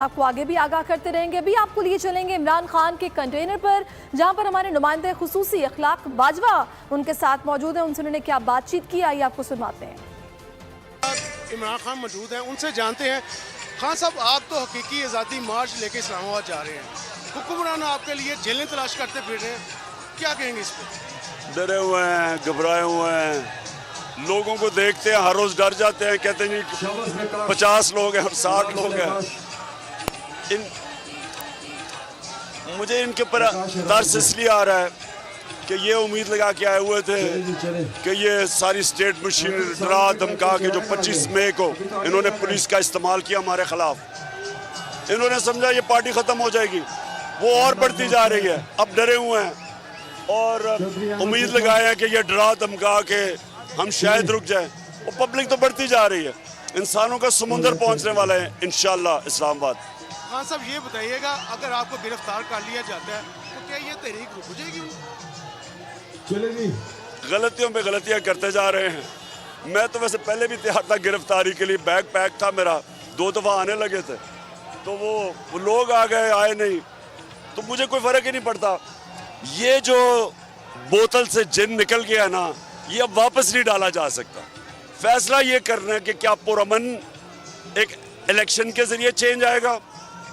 आपको आगे भी आगाह करते रहेंगे। अभी आपको लिए चलेंगे इमरान खान के कंटेनर पर, जहां पर हमारे नुमाइंदे खुसूसी अखलाक बाजवा उनके साथ मौजूद हैं। उनसे उन्होंने क्या बातचीत की, आइए आपको सुनवाते हैं। इमरान खान मौजूद हैं, उनसे जानते हैं। खान साहब, आप तो हकीकी आज़ादी मार्च लेके इस्लामाबाद जा रहे हैं, हुक्मरान आपके लिए जेलें तलाश करते फिर रहे हैं, क्या कहेंगे इस पर? डरे हुए हैं, घबराए हुए हैं, लोगों को देखते हैं हर रोज डर जाते हैं, कहते हैं जी 50 लोग हैं और 60 लोग हैं। मुझे इनके ऊपर तरस इसलिए आ रहा है कि ये उम्मीद लगा के आए हुए थे कि ये सारी स्टेट मशीन डरा धमका के जो 25 मई को इन्होंने पुलिस का इस्तेमाल किया हमारे खिलाफ, इन्होंने समझा ये पार्टी खत्म हो जाएगी, वो और बढ़ती जा रही है। अब डरे हुए हैं और उम्मीद लगाए हैं कि ये डरा धमका के हम शायद रुक जाए। वो पब्लिक तो बढ़ती जा रही है, इंसानों का समुंदर पहुंचने वाला है इंशाल्लाह इस्लामाबाद। खान साहब, ये बताइएगा, अगर आपको गिरफ्तार कर लिया जाता है तो क्या ये तहरीक रुक जाएगी? गलतियों पे गलतियां करते जा रहे हैं। मैं तो वैसे पहले भी तैयार था गिरफ्तारी के लिए, बैग पैक था मेरा, 2 दफा आने लगे थे, तो वो लोग आ गए, आए नहीं, तो मुझे कोई फर्क ही नहीं पड़ता। ये जो बोतल से जिन निकल गया ना, ये अब वापस नहीं डाला जा सकता। फैसला ये करना है कि क्या पुरअमन एक इलेक्शन के जरिए चेंज आएगा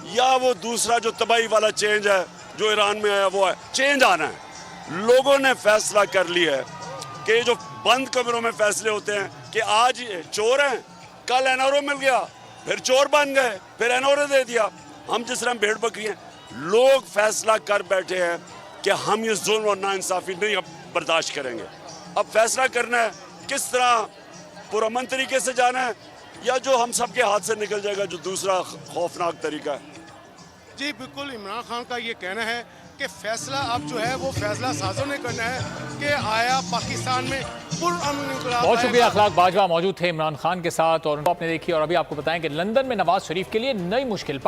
या वो दूसरा जो तबाही वाला चेंज है जो ईरान में आया वो है। चेंज आना है। लोगों ने फैसला कर लिया है कि जो बंद कमरों में फैसले होते हैं कि आज चोर हैं, कल एनआरओ मिल गया, फिर चोर बन गए, फिर एनआरओ दे दिया, हम जिस तरह भेड़ बकरी हैं। लोग फैसला कर बैठे हैं कि हम ये जुल्म और नाइंसाफी नहीं अब बर्दाश्त करेंगे। अब फैसला करना है किस तरह पुरअमन तरीके से जाना है या जो हम सबके हाथ से निकल जाएगा जो दूसरा खौफनाक तरीका है। जी बिल्कुल, इमरान खान का ये कहना है कि फैसला अब जो है वो फैसला साजों ने करना है कि आया पाकिस्तान में पुरअमन इंकलाब। बहुत शुक्रिया। अखलाक बाजवा मौजूद थे इमरान खान के साथ और आपने देखी। और अभी आपको बताएं कि लंदन में नवाज शरीफ के लिए नई मुश्किल।